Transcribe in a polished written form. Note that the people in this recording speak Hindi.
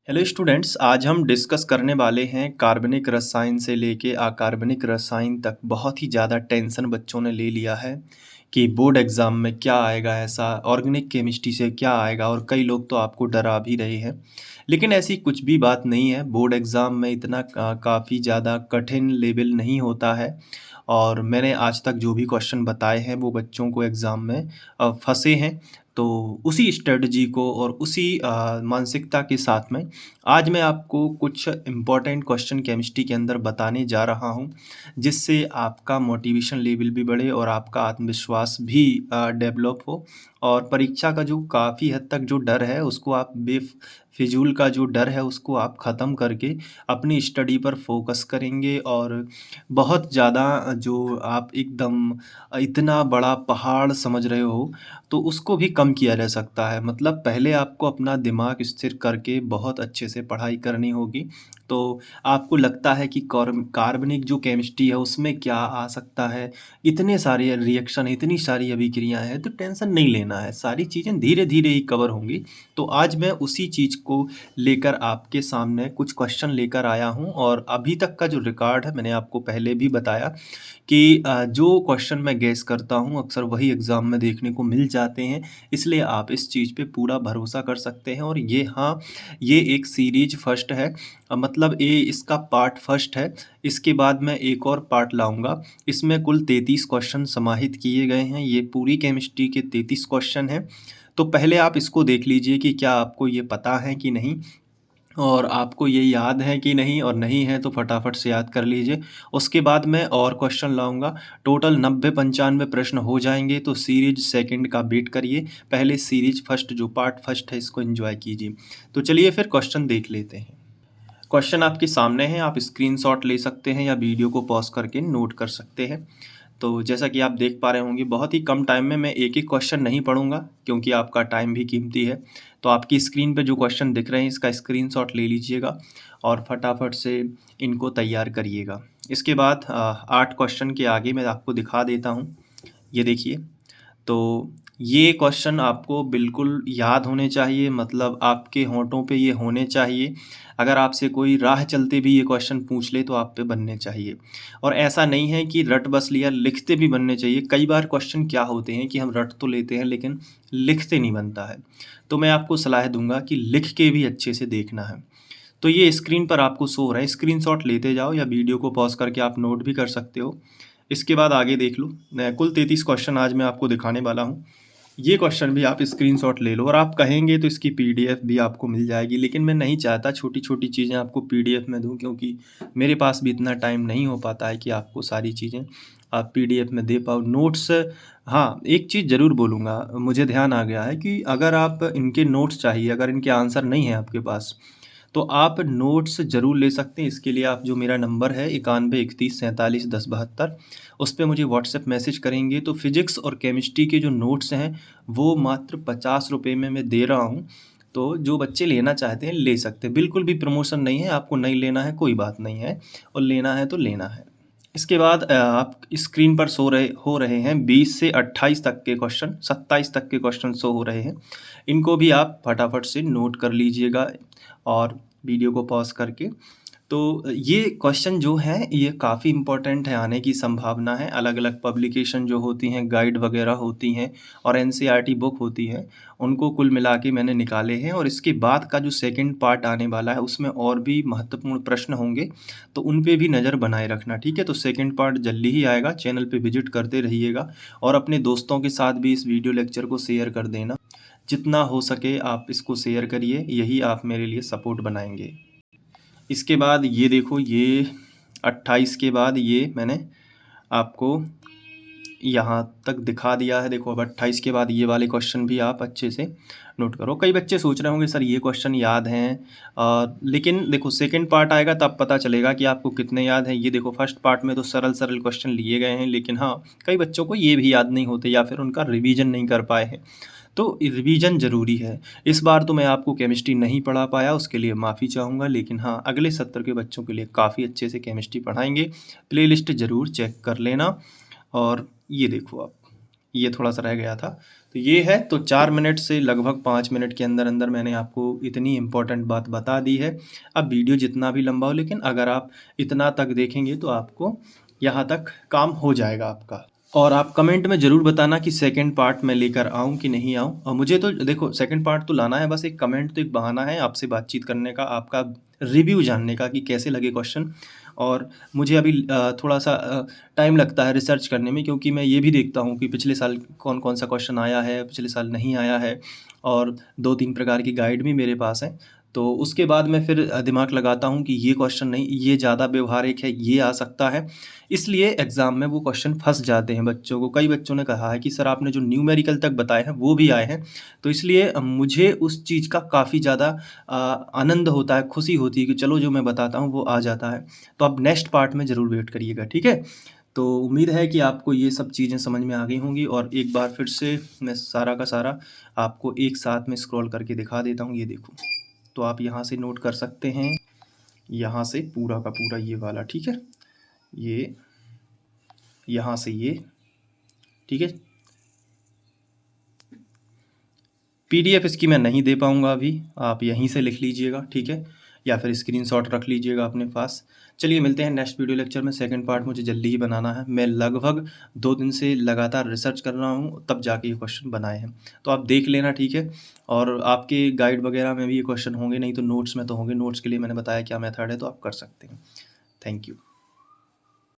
हेलो स्टूडेंट्स, आज हम डिस्कस करने वाले हैं कार्बनिक रसायन से लेके अकार्बनिक रसायन तक। बहुत ही ज़्यादा टेंशन बच्चों ने ले लिया है कि बोर्ड एग्ज़ाम में क्या आएगा, ऐसा ऑर्गेनिक केमिस्ट्री से क्या आएगा, और कई लोग तो आपको डरा भी रहे हैं। लेकिन ऐसी कुछ भी बात नहीं है। बोर्ड एग्ज़ाम में इतना काफ़ी ज़्यादा कठिन लेवल नहीं होता है। और मैंने आज तक जो भी क्वेश्चन बताए हैं वो बच्चों को एग्ज़ाम में फंसे हैं। तो उसी स्ट्रेटजी को और उसी मानसिकता के साथ में आज मैं आपको कुछ इम्पोर्टेंट क्वेश्चन केमिस्ट्री के अंदर बताने जा रहा हूँ, जिससे आपका मोटिवेशन लेवल भी बढ़े और आपका आत्मविश्वास भी डेवलप हो। और परीक्षा का जो काफ़ी हद तक जो डर है उसको आप बेफिजूल का जो डर है उसको आप ख़त्म करके अपनी स्टडी पर फोकस करेंगे। और बहुत ज़्यादा जो आप एकदम इतना बड़ा पहाड़ समझ रहे हो तो उसको भी कम किया जा सकता है। मतलब पहले आपको अपना दिमाग स्थिर करके बहुत अच्छे से पढ़ाई करनी होगी। तो आपको लगता है कि कार्बनिक जो केमिस्ट्री है उसमें क्या आ सकता है, इतने सारे रिएक्शन, इतनी सारी अभिक्रियाएँ हैं, तो टेंशन नहीं लेना है, सारी चीज़ें धीरे-धीरे ही कवर होंगी। तो आज मैं उसी चीज़ को लेकर आपके सामने कुछ क्वेश्चन लेकर आया हूँ। और अभी तक का जो रिकॉर्ड है, मैंने आपको पहले भी बताया कि जो क्वेश्चन मैं गेस करता हूँ अक्सर वही एग्ज़ाम में देखने को मिल जाते हैं। इसलिए आप इस चीज़ पे पूरा भरोसा कर सकते हैं। और ये, हाँ, ये एक सीरीज़ फर्स्ट है। मतलब ये इसका पार्ट फर्स्ट है। इसके बाद मैं एक और पार्ट लाऊँगा। इसमें कुल 33 क्वेश्चन समाहित किए गए हैं। ये पूरी केमिस्ट्री के 33 क्वेश्चन हैं। तो पहले आप इसको देख लीजिए कि क्या आपको ये पता है कि नहीं, और आपको ये याद है कि नहीं, और नहीं है तो फटाफट से याद कर लीजिए। उसके बाद मैं और क्वेश्चन लाऊँगा। टोटल 90-95 प्रश्न हो जाएँगे। तो सीरीज़ सेकंड का वेट करिए। पहले सीरीज़ फर्स्ट जो पार्ट फर्स्ट है इसको एन्जॉय कीजिए। तो चलिए फिर क्वेश्चन देख लेते हैं। क्वेश्चन आपके सामने है, आप स्क्रीनशॉट ले सकते हैं या वीडियो को पॉज़ करके नोट कर सकते हैं। तो जैसा कि आप देख पा रहे होंगे, बहुत ही कम टाइम में मैं एक-एक क्वेश्चन नहीं पढ़ूँगा, क्योंकि आपका टाइम भी कीमती है। तो आपकी स्क्रीन पे जो क्वेश्चन दिख रहे हैं इसका स्क्रीनशॉट ले लीजिएगा और फटाफट से इनको तैयार करिएगा। इसके बाद 8 क्वेश्चन के आगे मैं आपको दिखा देता हूँ। ये देखिए, तो ये क्वेश्चन आपको बिल्कुल याद होने चाहिए, मतलब आपके होंठों पे ये होने चाहिए। अगर आपसे कोई राह चलते भी ये क्वेश्चन पूछ ले तो आप पे बनने चाहिए। और ऐसा नहीं है कि रट बस लिया, लिखते भी बनने चाहिए। कई बार क्वेश्चन क्या होते हैं कि हम रट तो लेते हैं लेकिन लिखते नहीं बनता है। तो मैं आपको सलाह दूँगा कि लिख के भी अच्छे से देखना है। तो ये स्क्रीन पर आपको शो हो रहा है, स्क्रीनशॉट लेते जाओ या वीडियो को पॉज़ करके आप नोट भी कर सकते हो। इसके बाद आगे देख लो। कुल 33 क्वेश्चन आज मैं आपको दिखाने वाला हूँ। ये क्वेश्चन भी आप स्क्रीनशॉट ले लो, और आप कहेंगे तो इसकी पीडीएफ भी आपको मिल जाएगी। लेकिन मैं नहीं चाहता छोटी-छोटी चीज़ें आपको पीडीएफ में दूँ, क्योंकि मेरे पास भी इतना टाइम नहीं हो पाता है कि आपको सारी चीज़ें आप पीडीएफ में दे पाओ। नोट्स, हाँ, एक चीज़ ज़रूर बोलूँगा, मुझे ध्यान आ गया है कि अगर आप इनके नोट्स चाहिए, अगर इनके आंसर नहीं है आपके पास, तो आप नोट्स ज़रूर ले सकते हैं। इसके लिए आप जो मेरा नंबर है 91 31 47 10 72, उस पे मुझे व्हाट्सएप मैसेज करेंगे तो फ़िज़िक्स और केमिस्ट्री के जो नोट्स हैं वो मात्र 50 रुपए में मैं दे रहा हूँ। तो जो बच्चे लेना चाहते हैं ले सकते हैं। बिल्कुल भी प्रमोशन नहीं है, आपको नहीं लेना है कोई बात नहीं है, और लेना है तो लेना है। इसके बाद आप स्क्रीन पर हो रहे हैं 20 से 28 तक के क्वेश्चन, 27 तक के क्वेश्चन शो हो रहे हैं। इनको भी आप फटाफट से नोट कर लीजिएगा और वीडियो को पॉज़ करके। तो ये क्वेश्चन जो हैं ये काफ़ी इम्पोर्टेंट है, आने की संभावना है। अलग-अलग पब्लिकेशन जो होती हैं, गाइड वगैरह होती हैं और एनसीईआरटी बुक होती है, उनको कुल मिला के मैंने निकाले हैं। और इसके बाद का जो सेकंड पार्ट आने वाला है उसमें और भी महत्वपूर्ण प्रश्न होंगे, तो उन पे भी नज़र बनाए रखना, ठीक है? तो सेकंड पार्ट जल्दी ही आएगा, चैनल पे विज़िट करते रहिएगा और अपने दोस्तों के साथ भी इस वीडियो लेक्चर को शेयर कर देना। जितना हो सके आप इसको शेयर करिए, यही आप मेरे लिए सपोर्ट बनाएँगे। इसके बाद ये देखो, ये 28 के बाद ये मैंने आपको यहाँ तक दिखा दिया है। देखो, अब 28 के बाद ये वाले क्वेश्चन भी आप अच्छे से नोट करो। कई बच्चे सोच रहे होंगे सर ये क्वेश्चन याद हैं, लेकिन देखो सेकंड पार्ट आएगा तब पता चलेगा कि आपको कितने याद हैं। ये देखो, फर्स्ट पार्ट में तो सरल-सरल क्वेश्चन लिए गए हैं, लेकिन हाँ, कई बच्चों को ये भी याद नहीं होते या फिर उनका रिवीजन नहीं कर पाए हैं। तो रिवीजन ज़रूरी है। इस बार तो मैं आपको केमिस्ट्री नहीं पढ़ा पाया, उसके लिए माफ़ी चाहूँगा, लेकिन हाँ, अगले सत्र के बच्चों के लिए काफ़ी अच्छे से केमिस्ट्री पढ़ाएँगे। प्लेलिस्ट ज़रूर चेक कर लेना। और ये देखो आप, ये थोड़ा-सा रह गया था। तो ये है, तो 4 मिनट से लगभग 5 मिनट के अंदर-अंदर मैंने आपको इतनी इम्पोर्टेंट बात बता दी है। अब वीडियो जितना भी लंबा हो, लेकिन अगर आप इतना तक देखेंगे तो आपको यहाँ तक काम हो जाएगा आपका। और आप कमेंट में ज़रूर बताना कि सेकंड पार्ट मैं लेकर आऊँ कि नहीं आऊँ। और मुझे तो देखो सेकंड पार्ट तो लाना है, बस एक कमेंट तो एक बहाना है आपसे बातचीत करने का, आपका रिव्यू जानने का कि कैसे लगे क्वेश्चन। और मुझे अभी थोड़ा-सा टाइम लगता है रिसर्च करने में, क्योंकि मैं ये भी देखता हूँ कि पिछले साल कौन-कौन सा क्वेश्चन आया है, पिछले साल नहीं आया है। और 2-3 प्रकार की गाइड भी मेरे पास हैं। तो उसके बाद मैं फिर दिमाग लगाता हूँ कि ये क्वेश्चन नहीं, ये ज़्यादा व्यावहारिक है, ये आ सकता है। इसलिए एग्ज़ाम में वो क्वेश्चन फँस जाते हैं बच्चों को। कई बच्चों ने कहा है कि सर आपने जो न्यूमेरिकल तक बताए हैं वो भी आए हैं। तो इसलिए मुझे उस चीज़ का काफ़ी ज़्यादा आनंद होता है, खुशी होती है कि चलो जो मैं बताता हूँ वो आ जाता है। तो आप नेक्स्ट पार्ट में ज़रूर वेट करिएगा, ठीक है? तो उम्मीद है कि आपको ये सब चीज़ें समझ में आ गई होंगी, और एक बार फिर से मैं सारा का सारा आपको एक साथ में स्क्रॉल करके दिखा देता हूँ, ये देखो। तो आप यहाँ से नोट कर सकते हैं, यहाँ से पूरा का पूरा ये वाला, ठीक है? ये यहाँ से ये, ठीक है? पीडीएफ इसकी मैं नहीं दे पाऊँगा अभी, आप यहीं से लिख लीजिएगा, ठीक है? या फिर स्क्रीनशॉट रख लीजिएगा अपने पास। चलिए मिलते हैं नेक्स्ट वीडियो लेक्चर में। सेकंड पार्ट मुझे जल्दी ही बनाना है। मैं लगभग 2 दिन से लगातार रिसर्च कर रहा हूँ, तब जाके ये क्वेश्चन बनाए हैं। तो आप देख लेना, ठीक है? और आपके गाइड वगैरह में भी ये क्वेश्चन होंगे, नहीं तो नोट्स में तो होंगे। नोट्स के लिए मैंने बताया क्या मेथड है, तो आप कर सकते हैं। Thank you.